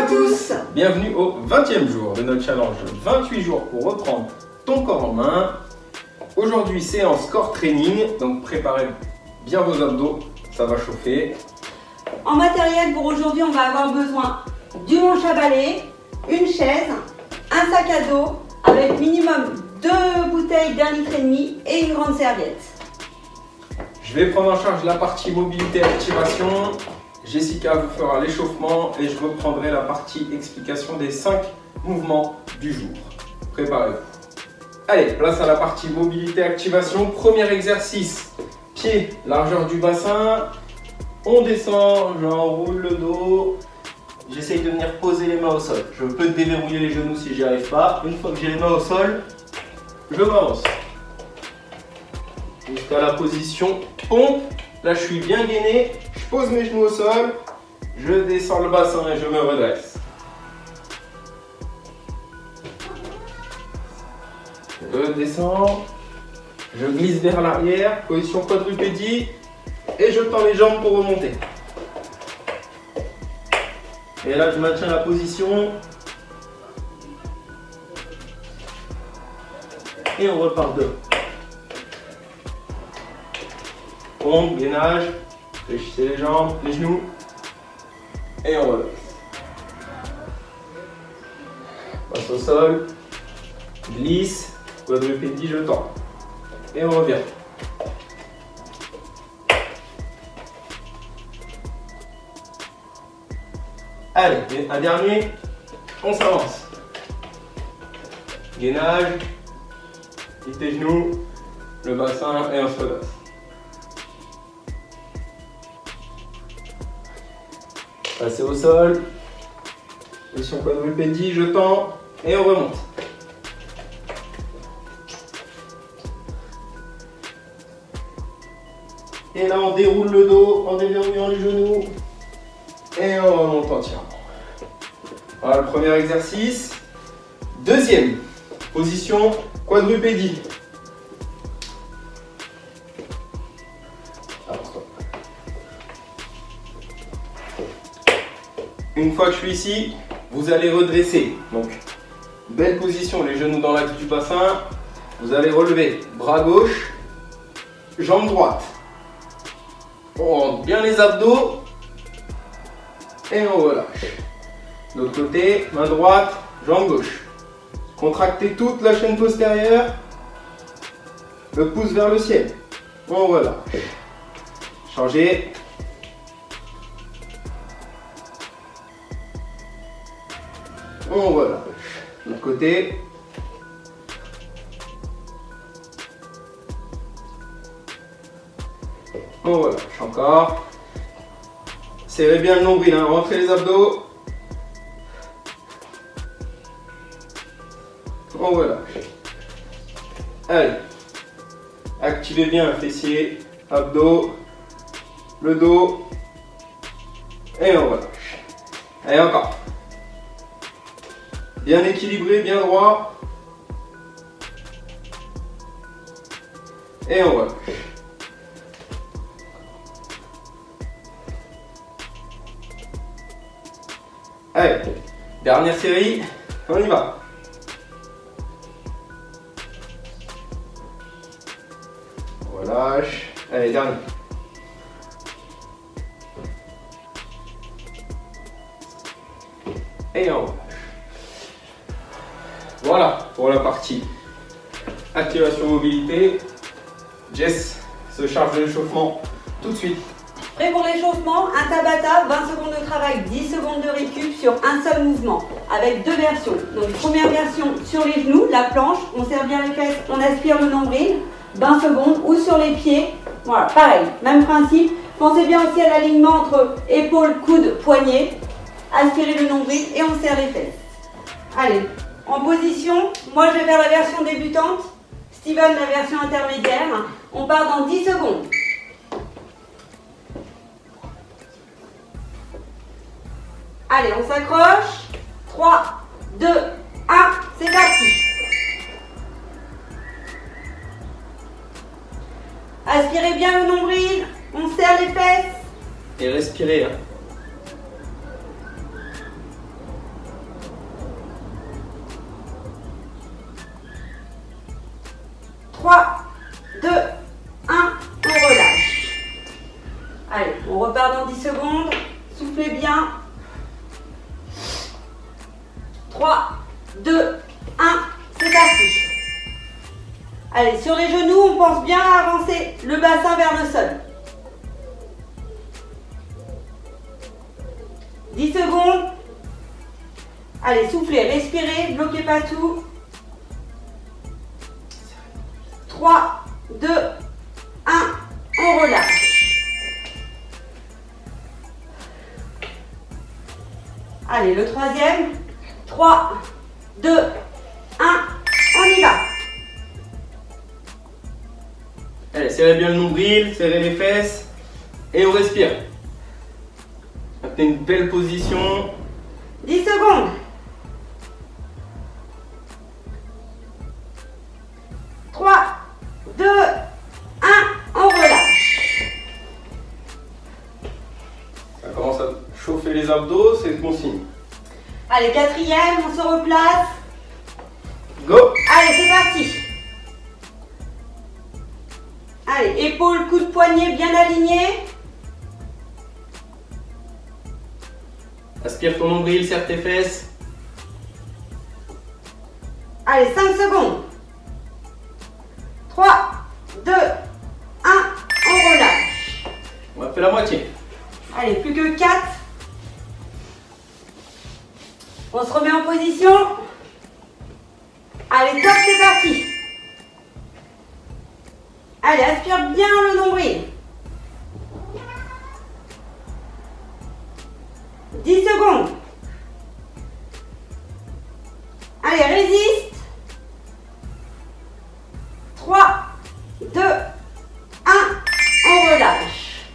tous. Bienvenue au 20e jour de notre challenge 28 jours pour reprendre ton corps en main. Aujourd'hui, séance corps training, donc préparez bien vos abdos, ça va chauffer. En matériel pour aujourd'hui, on va avoir besoin du manche à balai, une chaise, un sac à dos avec minimum 2 bouteilles d'1,5 litre et une grande serviette. Je vais prendre en charge la partie mobilité et activation. Jessica vous fera l'échauffement et je reprendrai la partie explication des 5 mouvements du jour. Préparez-vous. Allez, place à la partie mobilité et activation. Premier exercice, pied, largeur du bassin. On descend, j'enroule le dos. J'essaye de venir poser les mains au sol. Je peux déverrouiller les genoux si j'y arrive pas. Une fois que j'ai les mains au sol, je m'avance. Jusqu'à la position pompe. Là, je suis bien gainé. Je pose mes genoux au sol. Je descends le bassin et je me redresse. Je descends. Je glisse vers l'arrière. Position quadrupédie. Et je tends les jambes pour remonter. Et là, je maintiens la position. Et on repart de. Pompe, gainage, fléchissez les jambes, les genoux, et on relève. Passe au sol, glisse, quadrupédie, je tends. Et on revient. Allez, un dernier, on s'avance. Gainage, quitte les genoux, le bassin et on se redresse. Passez au sol, position quadrupédie, je tends et on remonte. Et là on déroule le dos en déverrouillant les genoux et on remonte entièrement. Voilà le premier exercice. Deuxième, position quadrupédie. Une fois que je suis ici, vous allez redresser. Donc, belle position, les genoux dans l'axe du bassin. Vous allez relever bras gauche, jambe droite. On rentre bien les abdos et on relâche. De l'autre côté, main droite, jambe gauche. Contractez toute la chaîne postérieure. Le pouce vers le ciel. On relâche. Changez. On relâche. De l'autre côté. On relâche encore. Serrez bien le nombril, hein. Rentrez les abdos. On relâche. Allez. Activez bien un fessier, abdos, le dos. Et on relâche. Allez, encore. Bien équilibré, bien droit. Et on relâche. Allez, dernière série, on y va. On relâche. Allez, dernier. Et on relâche. Voilà pour la partie activation mobilité. Jess se charge de l'échauffement tout de suite. Prêt pour l'échauffement, un Tabata, 20 secondes de travail, 10 secondes de récup sur un seul mouvement, avec 2 versions. Donc première version sur les genoux, la planche, on serre bien les fesses, on aspire le nombril, 20 secondes, ou sur les pieds, voilà, pareil, même principe. Pensez bien aussi à l'alignement entre épaules, coudes, poignets, aspirez le nombril et on serre les fesses. Allez, en position, moi je vais faire la version débutante, Steven la version intermédiaire, on part dans 10 secondes. Allez, on s'accroche. 3, 2, 1, c'est parti. Aspirez bien le nombril, on serre les fesses. Et respirez. Hein. bien. 3, 2, 1, c'est parti. Allez, sur les genoux, on pense bien à avancer le bassin vers le sol. 10 secondes. Allez, soufflez, respirez, bloquez pas tout. 3, 2, 1, on relâche. Allez, le troisième. 3, 2, 1, on y va. Allez, serrez bien le nombril, serrez les fesses et on respire. Maintenez une belle position. 10 secondes. 3, 2, 1, on relâche. Ça commence à chauffer les abdos, c'est bon signe. Allez, quatrième, on se replace. Go! Allez, c'est parti. Allez, épaules, coude, poignet bien alignés. Aspire ton nombril, serre tes fesses. Allez, 5 secondes. 3, 2, 1, on relâche. On a fait la moitié. Allez, plus que 4. On se remet en position. Allez, top, c'est parti. Allez, aspire bien le nombril. 10 secondes. Allez, résiste. 3, 2, 1, on relâche.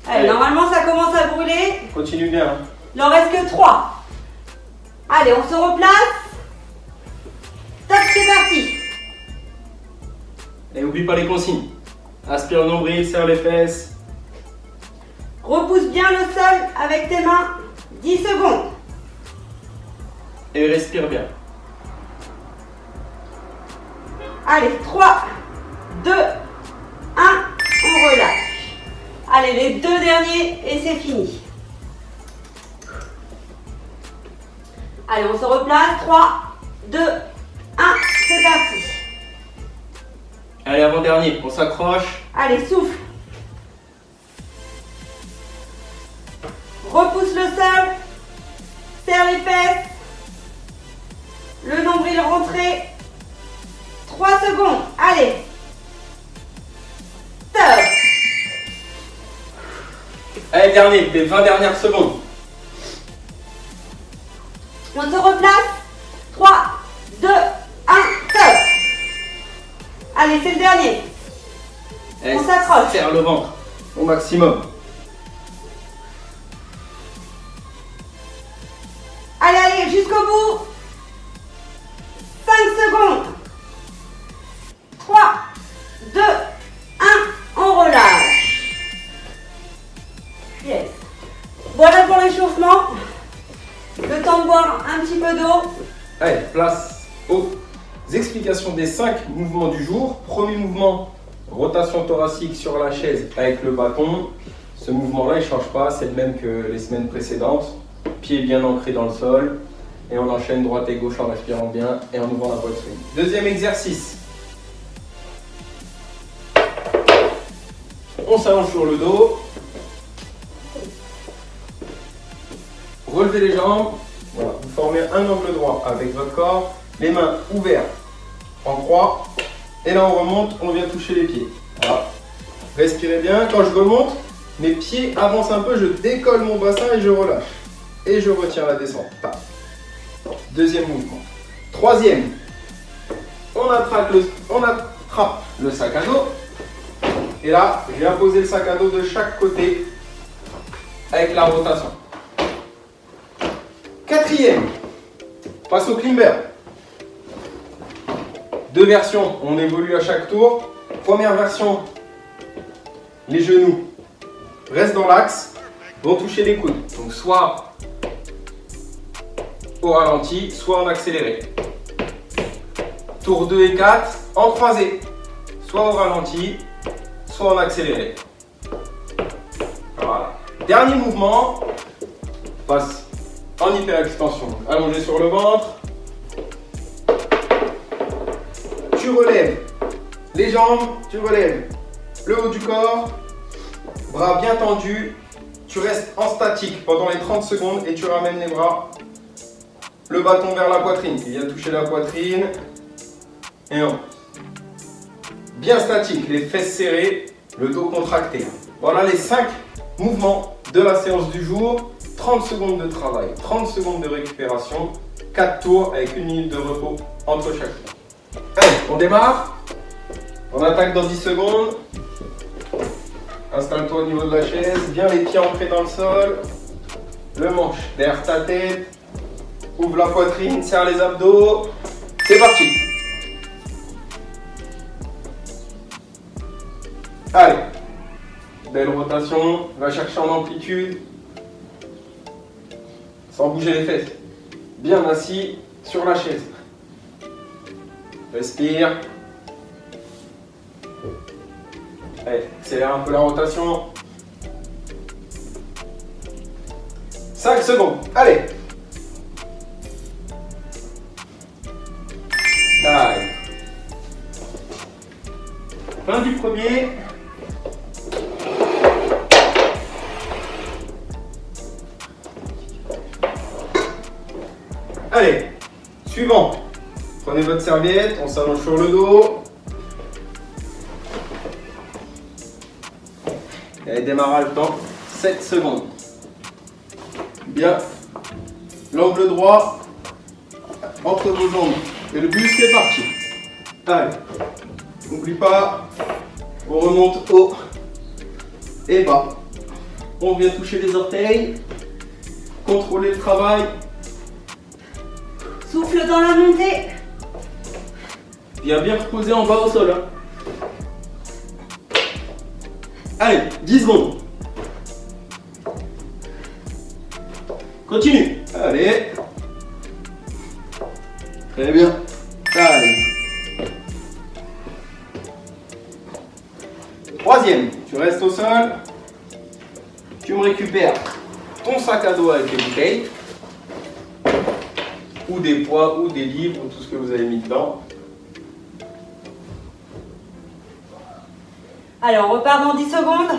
Allez, normalement ça commence à brûler. Continue bien. Il en reste que 3. Allez, on se replace. Top, c'est parti. Et n'oublie pas les consignes. Aspire le nombril, serre les fesses. Repousse bien le sol avec tes mains. 10 secondes. Et respire bien. Allez, 3, 2, 1, on relâche. Allez, les 2 derniers et c'est fini. Allez, on se replace. 3, 2, 1, c'est parti. Allez, avant-dernier, on s'accroche. Allez, souffle. Repousse le sol. Serre les fesses. Le nombril rentré. 3 secondes. Allez. Top. Allez, dernier, les 20 dernières secondes. On se replace. 3, 2, 1, top. Allez, c'est le dernier. Allez, On s'accroche. Serre le ventre au maximum. Allez, allez, jusqu'au bout. 5 secondes. 3, 2, 1, on relâche. Yes. Voilà pour l'échauffement. Le temps de boire un petit peu d'eau. Allez, place aux explications des 5 mouvements du jour. Premier mouvement, rotation thoracique sur la chaise avec le bâton. Ce mouvement-là, il ne change pas, c'est le même que les semaines précédentes. Pieds bien ancrés dans le sol. Et on enchaîne droite et gauche en respirant bien et en ouvrant la poitrine. Deuxième exercice. On s'allonge sur le dos. Relevez les jambes. Voilà. Vous formez un angle droit avec votre corps. Les mains ouvertes en croix. Et là, on remonte, on vient toucher les pieds. Voilà. Respirez bien. Quand je remonte, mes pieds avancent un peu. Je décolle mon bassin et je relâche. Et je retiens la descente. Tac. Deuxième mouvement. Troisième, on attrape le sac à dos. Et là, je viens poser le sac à dos de chaque côté avec la rotation. Quatrième, passe au climber. 2 versions, on évolue à chaque tour. Première version, les genoux restent dans l'axe, vont toucher les coudes. Donc soit au ralenti, soit en accéléré. Tour 2 et 4, en croisé, soit au ralenti, soit en accéléré. Voilà. Dernier mouvement, passe en hyperextension. Allongé sur le ventre. Tu relèves les jambes, tu relèves le haut du corps, bras bien tendus. Tu restes en statique pendant les 30 secondes et tu ramènes les bras, le bâton vers la poitrine. Il vient toucher la poitrine et on. Bien statique, les fesses serrées, le dos contracté. Voilà les 5 mouvements de la séance du jour. 30 secondes de travail, 30 secondes de récupération, 4 tours avec 1 minute de repos entre chaque tour. Allez, on démarre. On attaque dans 10 secondes. Installe-toi au niveau de la chaise, bien les pieds ancrés dans le sol. Le manche derrière ta tête. Ouvre la poitrine, serre les abdos. C'est parti. Allez. Belle rotation. Va chercher en amplitude. Sans bouger les fesses. Bien assis sur la chaise. Respire. Allez, accélère un peu la rotation. 5 secondes. Allez. Allez. Fin du premier. Allez. Suivant. Prenez votre serviette, on s'allonge sur le dos. Et démarrage dans 7 secondes. Bien. L'angle droit entre vos jambes. Et le buste, c'est parti. Allez. N'oublie pas. On remonte haut et bas. On vient toucher les orteils. Contrôler le travail. Souffle dans la montée. Bien reposer en bas au sol. Hein. Allez, 10 secondes. Continue. Allez. Très bien. Allez. Troisième, tu restes au sol. Tu me récupères ton sac à dos avec les bouteilles. Ou des poids, ou des livres, ou tout ce que vous avez mis dedans. Alors, on repart dans 10 secondes.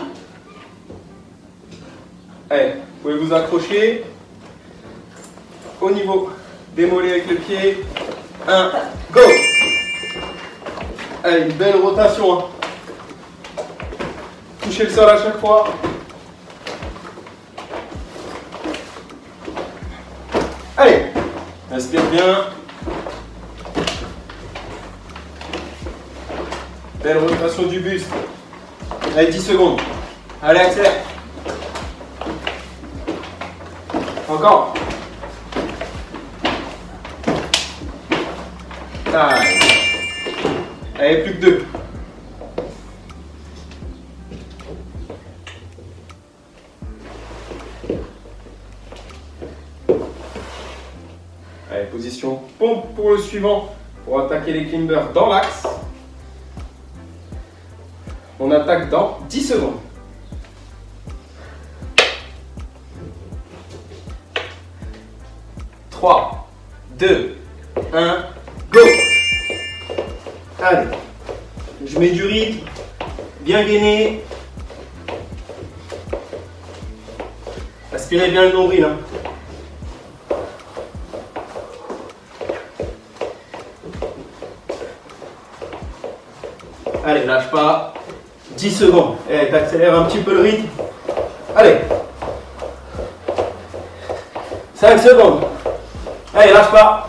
Allez, vous pouvez vous accrocher au niveau des mollets avec le pied. 1, go! Allez, une belle rotation. Hein. Touchez le sol à chaque fois. Allez, respire bien. Belle rotation du buste. Allez, 10 secondes. Allez, accélère. Encore. Allez. Allez, plus que 2. Allez, position pompe pour le suivant. Pour attaquer les climbers dans l'axe. On attaque dans 10 secondes. « 3, 2, 1, go !» Allez, je mets du rythme, bien gainé. Aspirez bien le nombril. Hein. Allez, lâche pas. 10 secondes. Et t'accélères un petit peu le rythme. Allez. 5 secondes. Allez, lâche pas.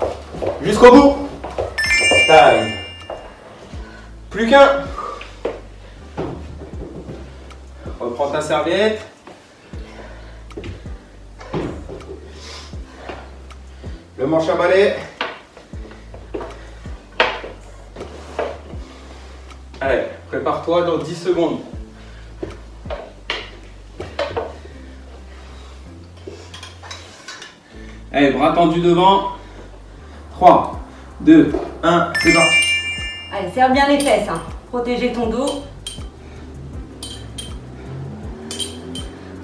Jusqu'au bout. Allez. Plus qu'un. Reprends ta serviette. Le manche à balai. Allez, prépare-toi dans 10 secondes. Allez, bras tendus devant. 3, 2, 1, c'est parti. Allez, serre bien les fesses. Hein. Protégez ton dos.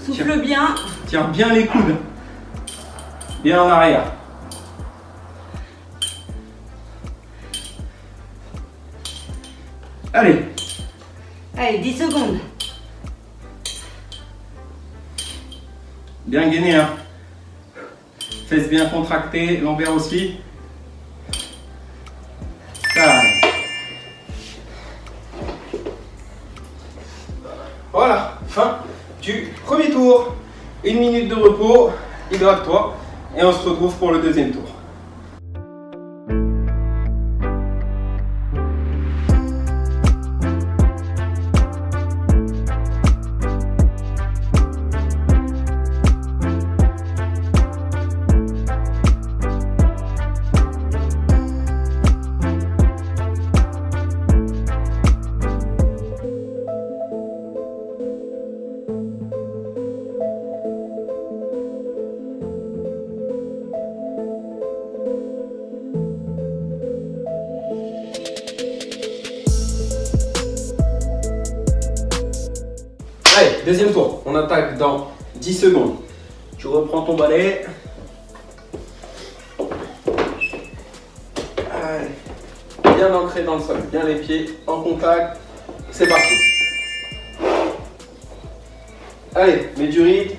Souffle bien. Tiens bien les coudes. Bien en arrière. Allez. Allez, 10 secondes. Bien gainé, hein. Fesses bien contractées, lombaires aussi. Allez. Voilà, fin du premier tour. 1 minute de repos, hydrate-toi et on se retrouve pour le deuxième tour. Allez, deuxième tour. On attaque dans 10 secondes. Tu reprends ton balai. Allez. Bien ancré dans le sol. Bien les pieds en contact. C'est parti. Allez, mets du rythme.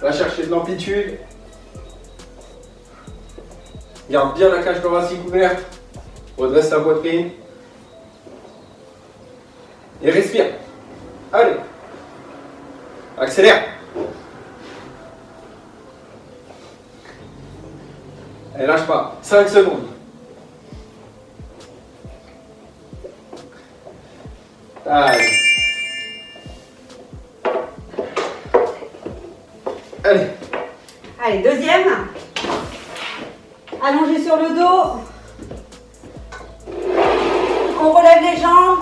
Va chercher de l'amplitude. Garde bien la cage thoracique ouverte. Redresse la poitrine. Et respire. Allez. Accélère. Et lâche pas. 5 secondes. Allez. Allez. Allez, deuxième. Allongé sur le dos. On relève les jambes.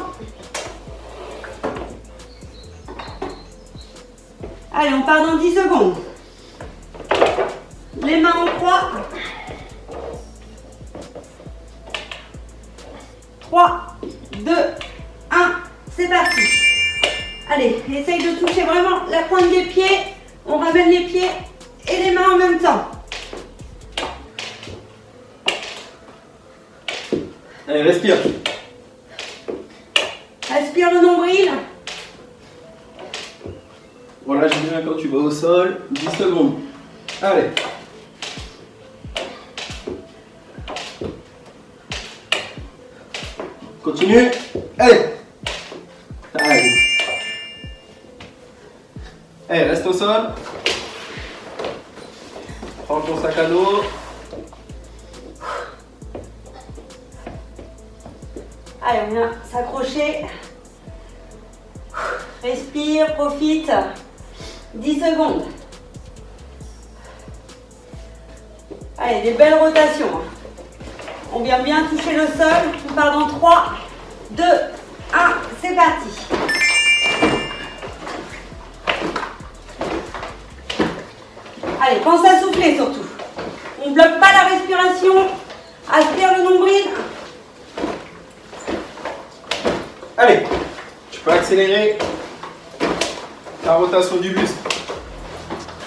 Allez, on part dans 10 secondes. Les mains en croix. 3, 2, 1, c'est parti. Allez, essaye de toucher vraiment la pointe des pieds. On ramène les pieds et les mains en même temps. Allez, respire. Aspire le nombril. Relâche bien quand tu vas au sol. 10 secondes. Allez. Continue. Allez. Allez. Allez, reste au sol. Prends ton sac à dos. Allez, on vient s'accrocher. Respire, profite. 10 secondes. Allez, des belles rotations. On vient bien toucher le sol. On part dans 3, 2, 1, c'est parti. Allez, pense à souffler surtout. On ne bloque pas la respiration. Aspire le nombril. Allez, tu peux accélérer la rotation du buste.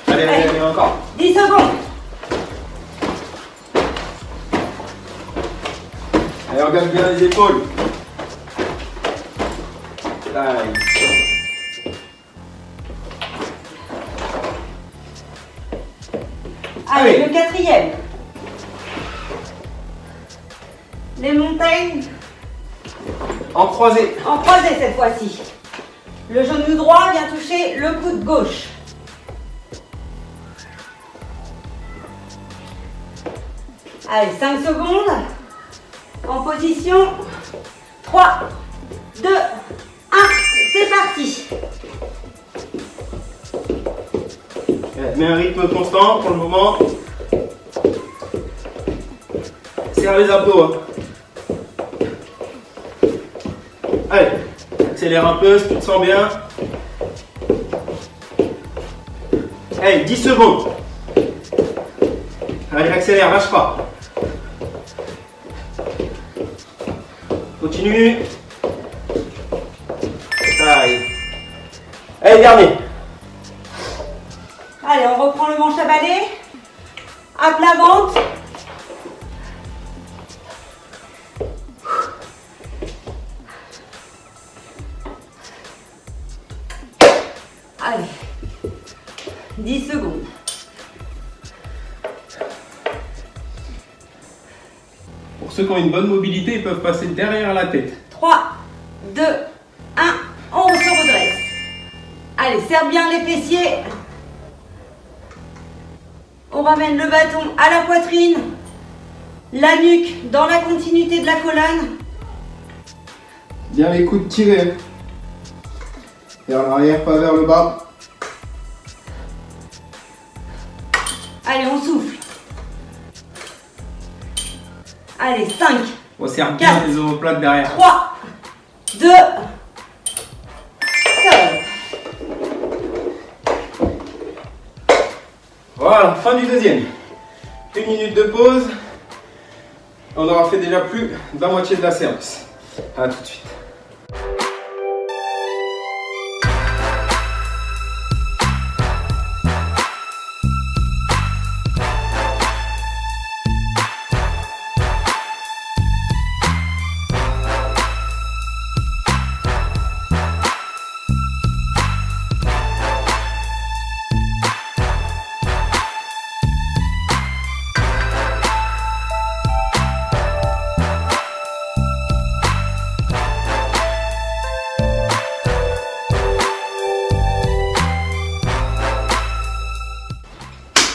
Allez, allez, allez, encore. 10 secondes. Allez, engage bien les épaules. Allez. Allez, le quatrième. Les montagnes. En croisé. En croisé cette fois-ci. Le genou droit vient toucher le coude gauche. Allez, 5 secondes. En position. 3, 2, 1, c'est parti. Mets un rythme constant pour le moment. Serre les abdos. Hein. Allez, accélère un peu si tu te sens bien. Allez, 10 secondes. Allez, accélère, lâche pas. Continue. Allez. Allez, dernier. Allez, on reprend le manche à balai. à plat ventre. Allez, 10 secondes. Pour ceux qui ont une bonne mobilité, ils peuvent passer derrière la tête. 3, 2, 1, on se redresse. Allez, serre bien les fessiers. On ramène le bâton à la poitrine, la nuque dans la continuité de la colonne. Bien les coudes tirés. Vers l'arrière, pas vers le bas. Allez, on souffle. Allez, 5, On serre bien les omoplates derrière. 3, 2, Voilà, fin du deuxième. 1 minute de pause. On aura fait déjà plus de la moitié de la séance. A tout de suite.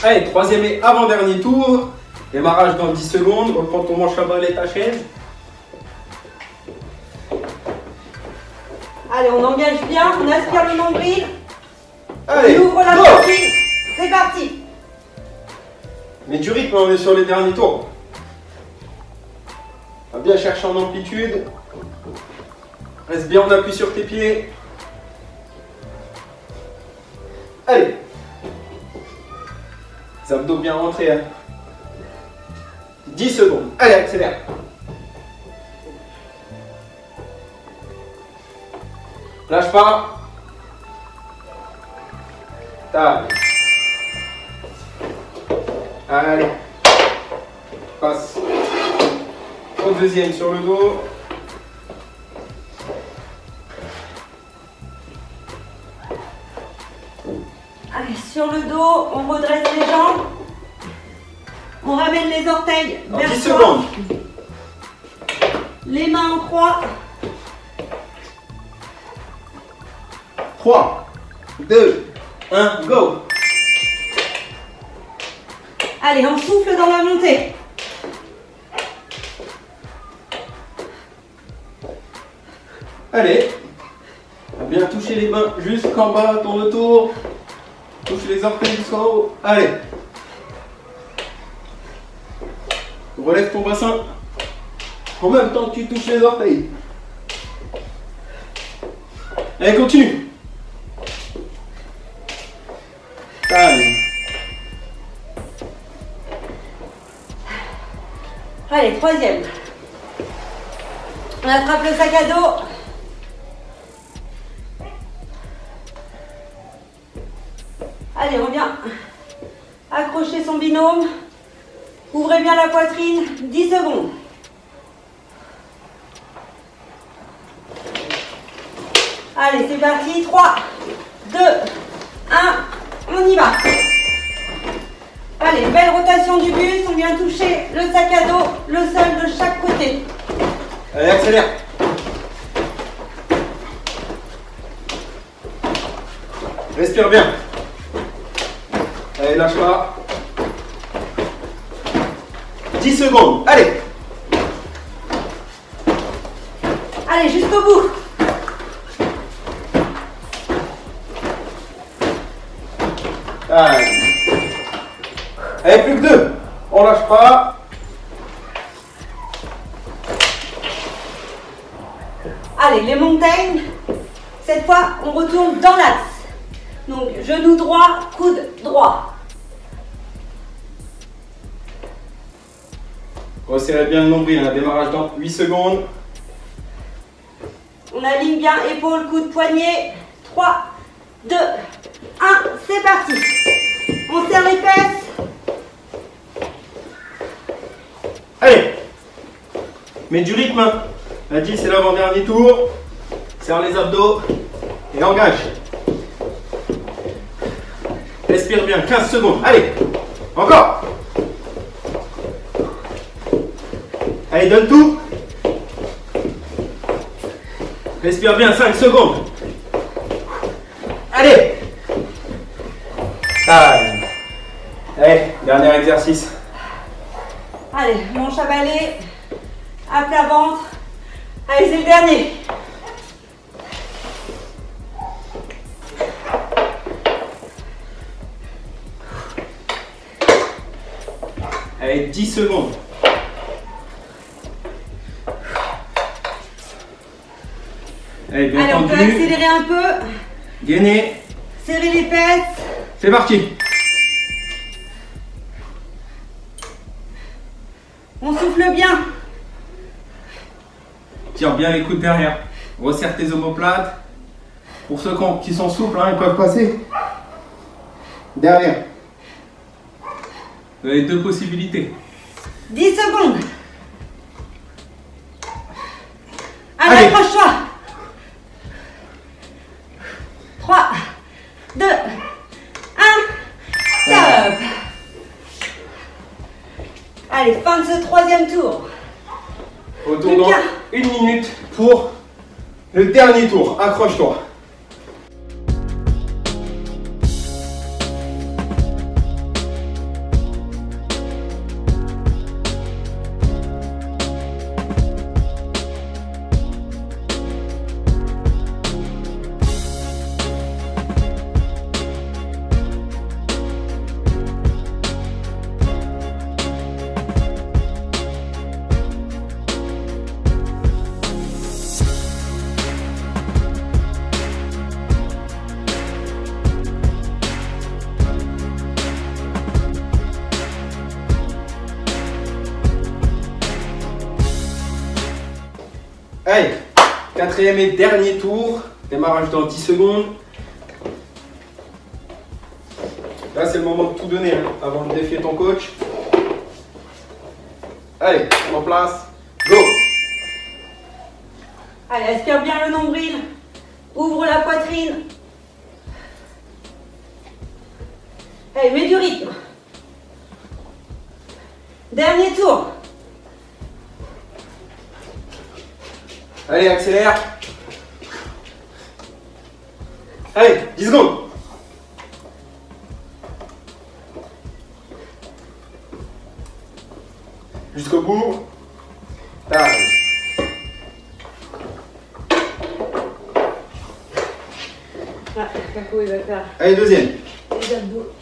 Allez, troisième et avant-dernier tour. Démarrage dans 10 secondes. Reprends ton manche à balai et ta chaise. allez, on engage bien, on aspire le nombril. Allez, On ouvre la go. poitrine. C'est parti. Mets du rythme, on est sur les derniers tours. On va bien chercher en amplitude. Reste bien en appui sur tes pieds. Allez. Les abdos bien rentrés. Hein. 10 secondes. Allez, accélère. Lâche pas. Tac. Allez. Passe. Au deuxième sur le dos. Allez, sur le dos, on redresse les jambes. On ramène les orteils Dans vers 10 soi. secondes. Les mains en croix. 3, 2, 1, go. Allez, on souffle dans la montée. Allez. On va bien toucher les mains jusqu'en bas, tourne autour. Touche les orteils jusqu'en haut. Allez. Relève ton bassin. En même temps que tu touches les orteils. Allez, continue. Allez. Allez, troisième. On attrape le sac à dos. Allez, on vient accrocher son binôme. Ouvrez bien la poitrine. 10 secondes. Allez, c'est parti. 3, 2, 1. On y va. Allez, belle rotation du buste. On vient toucher le sac à dos, le sol de chaque côté. Allez, accélère. Respire bien. Allez, lâche pas. 10 secondes. Allez. Allez, jusqu'au bout. Allez. Allez, plus que 2. On lâche pas. Allez, les montagnes. Cette fois, on retourne dans l'axe. Donc, genou droit, coude droit. Resserrez bien le nombril. Un démarrage dans 8 secondes. On aligne bien épaules, coude, poignet. 3, 2, 1, c'est parti. On serre les fesses. mets du rythme. La 10, c'est l'avant-dernier tour. Serre les abdos et engage. Respire bien, 15 secondes. Allez, encore. Allez, donne tout. Respire bien, 5 secondes. Allez. Allez, dernier exercice. Allez, manche à balai, à plat ventre. Allez, c'est le dernier. Allez, 10 secondes. Allez, bien Allez, on peut tendu. accélérer un peu. Gainer. Serrer les fesses. C'est parti. On souffle bien. Tire bien les coudes derrière. Resserre tes omoplates. Pour ceux qui sont souples, hein, ils peuvent passer derrière. Vous avez deux possibilités. 10 secondes. Allez, Allez. accroche-toi. 3, 2, 1. Top. Allez, fin de ce troisième tour. Retour dans 1 minute pour le dernier tour. Accroche-toi. Allez, quatrième et dernier tour. Démarrage dans 10 secondes. Là, c'est le moment de tout donner hein, avant de défier ton coach. Allez, en place. Go! Allez, aspire bien le nombril. Ouvre la poitrine. Allez, mets du rythme. Dernier tour. Allez, accélère. Allez, 10 secondes. Jusqu'au bout. Tac. Ah, Caco, il va faire Allez, deuxième. les abdos.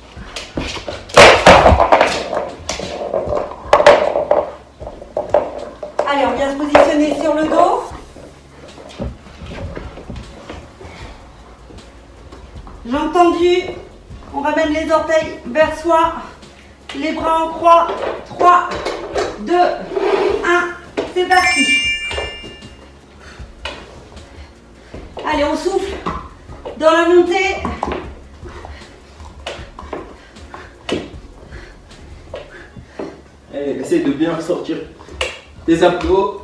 Allez, on vient se positionner sur le dos. Jambes tendues. On ramène les orteils vers soi. Les bras en croix. 3, 2, 1. C'est parti. Allez, on souffle. Dans la montée. Allez, essaye de bien sortir les abdos.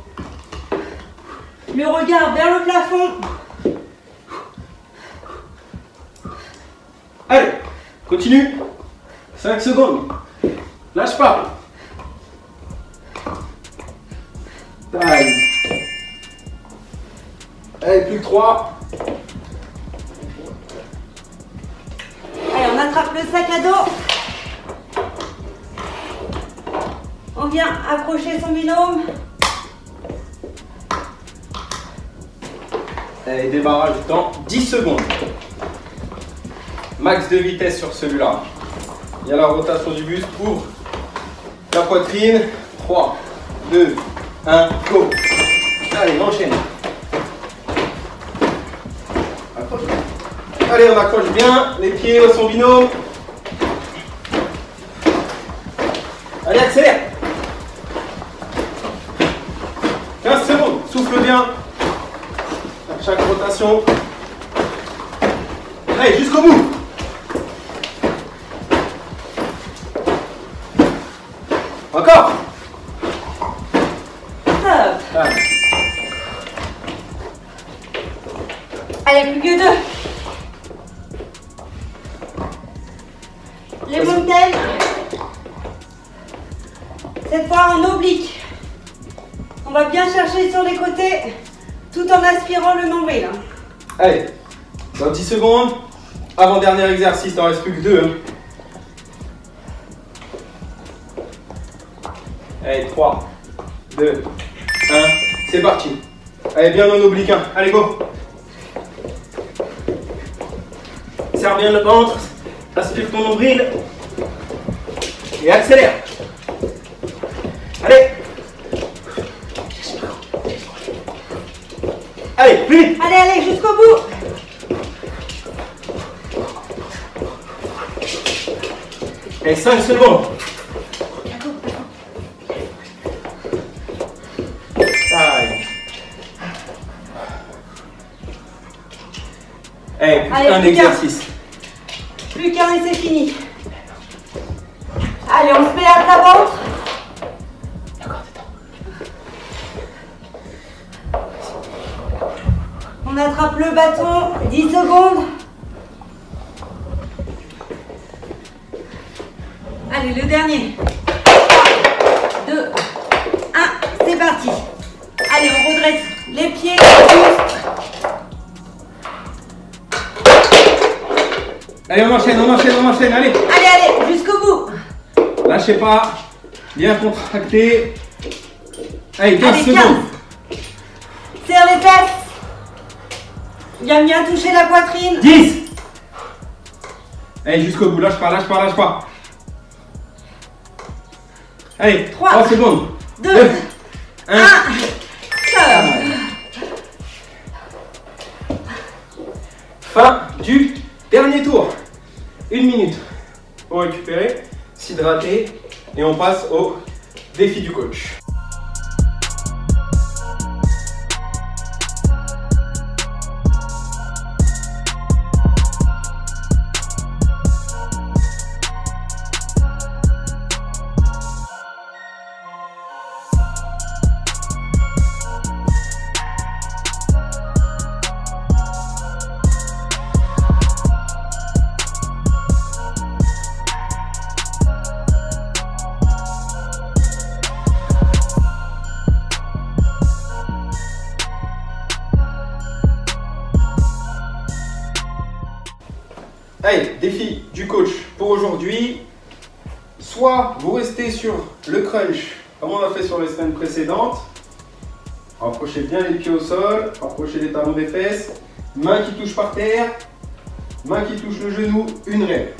Le regard vers le plafond. Allez, continue. 5 secondes. Lâche pas. Taille. Allez, plus que 3. Allez, on attrape le sac à dos. On vient accrocher son binôme. Allez, démarrage dans 10 secondes. Max de vitesse sur celui-là. Il y a la rotation du buste. Ouvre la poitrine. 3, 2, 1, go. Allez, on enchaîne. Accroche. Allez, on accroche bien les pieds au son binôme. Allez, accélère. 15 secondes. Souffle bien. À chaque rotation. Allez, jusqu'au bout. Encore. Top. cette fois en oblique. On va bien chercher sur les côtés tout en aspirant le nombril. Allez, dans 10 secondes, avant-dernier exercice, t'en reste plus que 2. Hein. Allez, 3, 2, 1, c'est parti. Allez, bien en oblique, hein. Allez, go. Serre bien le ventre, aspire ton nombril et accélère. Allez. Allez, plus vite. Allez, allez, jusqu'au bout. Et 5 secondes. Allez, plus qu'un exercice. Plus qu'un et c'est fini. Allez, on se met à plat ventre. On attrape le bâton, 10 secondes. Allez, le dernier. 3, 2, 1, c'est parti. Allez, on redresse les pieds, juste. Allez, on enchaîne, allez. Allez, jusqu'au bout. Lâchez pas, bien contracté. Allez, 15 allez, secondes. 15. Serre les fesses. Bien toucher la poitrine. 10. Allez, jusqu'au bout, lâche pas. Allez, 3 secondes. 2, 1. Fin du dernier tour. 1 minute pour récupérer, s'hydrater et on passe au défi du coach. Allez, défi du coach pour aujourd'hui. Soit vous restez sur le crunch, comme on a fait sur les semaines précédentes. Rapprochez bien les pieds au sol, rapprochez les talons des fesses. Main qui touche par terre, main qui touche le genou, une rep.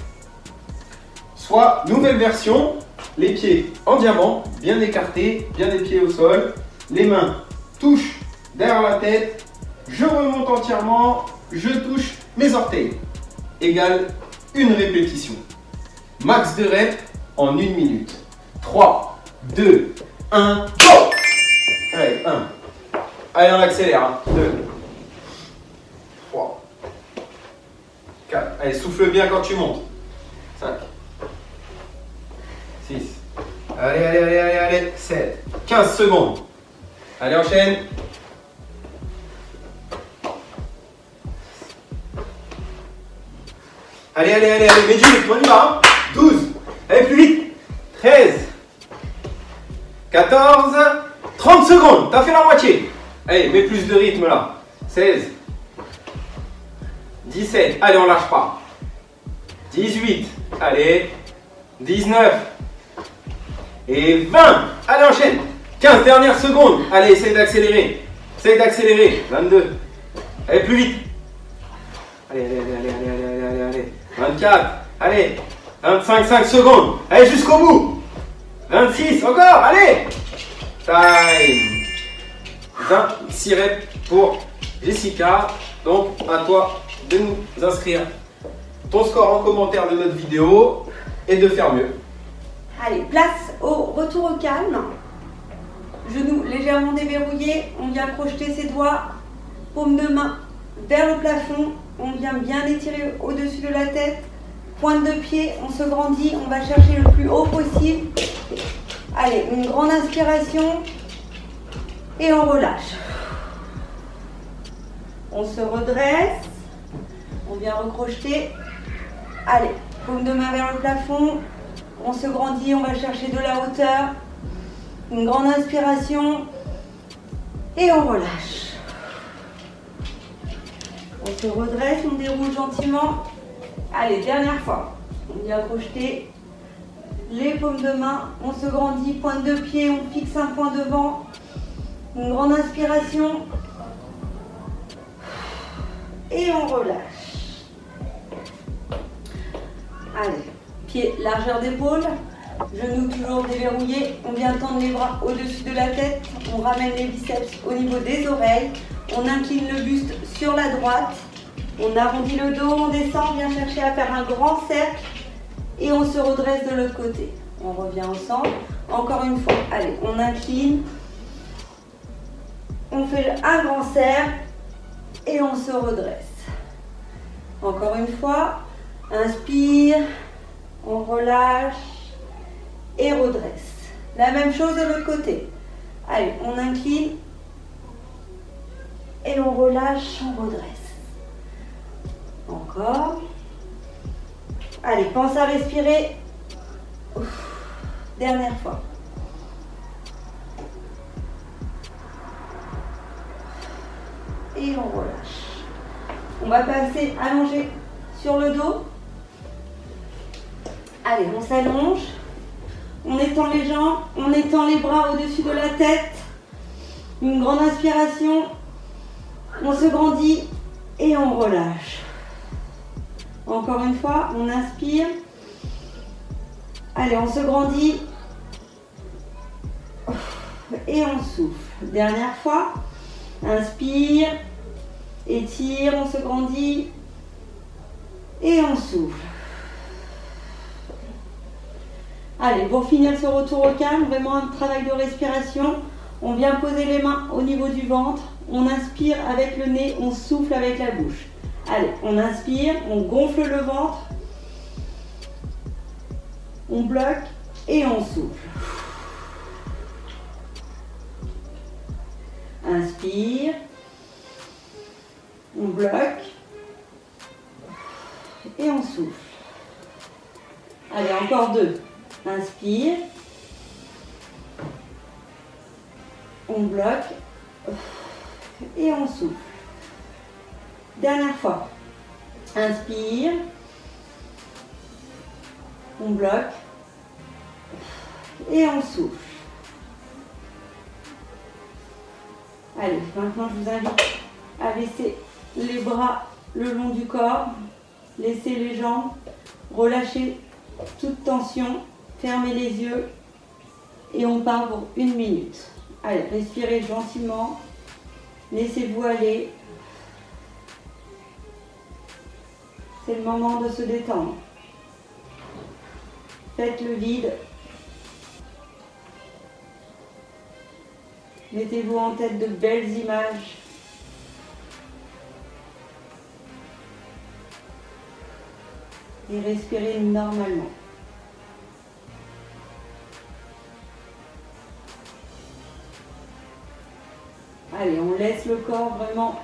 Soit, nouvelle version, les pieds en diamant, bien écartés, bien les pieds au sol. Les mains touchent derrière la tête. Je remonte entièrement, je touche mes orteils. Égale une répétition. Max de reps en 1 minute. 3, 2, 1, go! Allez, 1. Allez, on accélère. 2, 3, 4. Allez, souffle bien quand tu montes. 5, 6. Allez. 7. 15 secondes. Allez, enchaîne. Allez, mets du rythme, on y va. 12, allez plus vite. 13, 14, 30 secondes, t'as fait la moitié. Allez, mets plus de rythme là. 16, 17, allez, on lâche pas. 18, allez, 19 et 20. Allez, enchaîne. 15 dernières secondes. Allez, essaye d'accélérer. 22, allez, plus vite. Allez. 24, allez, 25, 5 secondes, allez jusqu'au bout, 26, encore, allez, time, 26 reps pour Jessica, donc à toi de nous inscrire ton score en commentaire de notre vidéo et de faire mieux. Allez, place au retour au calme, genoux légèrement déverrouillés, on vient crocheter ses doigts, paume de main vers le plafond. On vient bien étirer au-dessus de la tête, pointe de pied, on se grandit, on va chercher le plus haut possible. Allez, une grande inspiration et on relâche. On se redresse, on vient recrocheter. Allez, paume de main vers le plafond, on se grandit, on va chercher de la hauteur. Une grande inspiration et on relâche. On se redresse, on déroule gentiment. Allez, dernière fois. On vient crocheter les paumes de main. On se grandit, pointe de pied, on fixe un point devant. Une grande inspiration. Et on relâche. Allez, pied, largeur d'épaule. Genoux toujours déverrouillés. On vient tendre les bras au-dessus de la tête. On ramène les biceps au niveau des oreilles. On incline le buste sur la droite. On arrondit le dos, on descend, on vient chercher à faire un grand cercle. Et on se redresse de l'autre côté. On revient ensemble. Encore une fois. Allez, on incline. On fait un grand cercle. Et on se redresse. Encore une fois. Inspire. On relâche. Et redresse. La même chose de l'autre côté. Allez, on incline. Et on relâche, on redresse. Encore. Allez, pense à respirer. Ouf. Dernière fois. Et on relâche. On va passer allongé sur le dos. Allez, on s'allonge. On étend les jambes. On étend les bras au-dessus de la tête. Une grande inspiration. On se grandit et on relâche. Encore une fois, on inspire. Allez, on se grandit. Et on souffle. Dernière fois. Inspire. Étire, on se grandit. Et on souffle. Allez, pour finir ce retour au calme, vraiment un travail de respiration. On vient poser les mains au niveau du ventre. On inspire avec le nez, on souffle avec la bouche. Allez, on inspire, on gonfle le ventre. On bloque et on souffle. Inspire. On bloque. Et on souffle. Allez, encore deux. Inspire. On bloque. Et on souffle. Dernière fois. Inspire. On bloque. Et on souffle. Allez, maintenant je vous invite à laisser les bras le long du corps. Laissez les jambes. Relâchez toute tension. Fermez les yeux. Et on part pour 1 minute. Allez, respirez gentiment. Laissez-vous aller. C'est le moment de se détendre. Faites le vide. Mettez-vous en tête de belles images. Et respirez normalement. Allez, on laisse le corps vraiment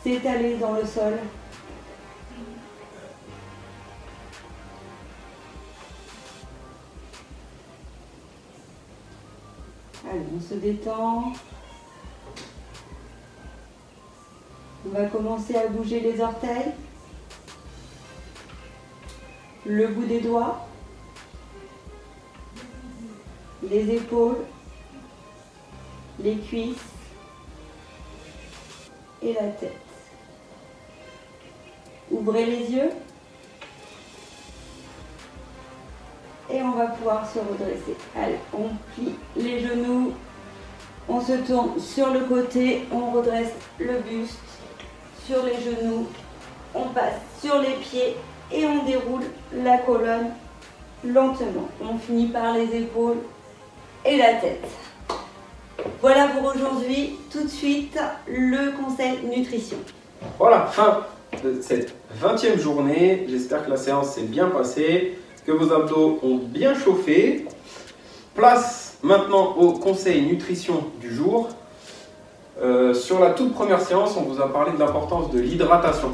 s'étaler dans le sol. Allez, on se détend. On va commencer à bouger les orteils, le bout des doigts, les épaules, les cuisses et la tête. Ouvrez les yeux et on va pouvoir se redresser. Allez, on plie les genoux, on se tourne sur le côté, on redresse le buste sur les genoux, on passe sur les pieds et on déroule la colonne lentement. On finit par les épaules et la tête. Voilà pour aujourd'hui. Tout de suite, le conseil nutrition. Voilà, fin de cette 20e journée. J'espère que la séance s'est bien passée, que vos abdos ont bien chauffé. Place maintenant au conseil nutrition du jour. Sur la toute première séance, on vous a parlé de l'importance de l'hydratation.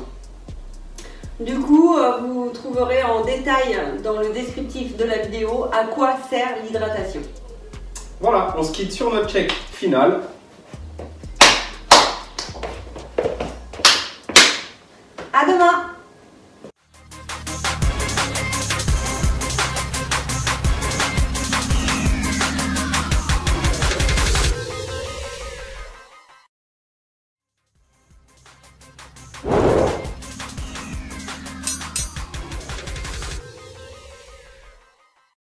Du coup, vous trouverez en détail dans le descriptif de la vidéo à quoi sert l'hydratation. Voilà, on se quitte sur notre check final.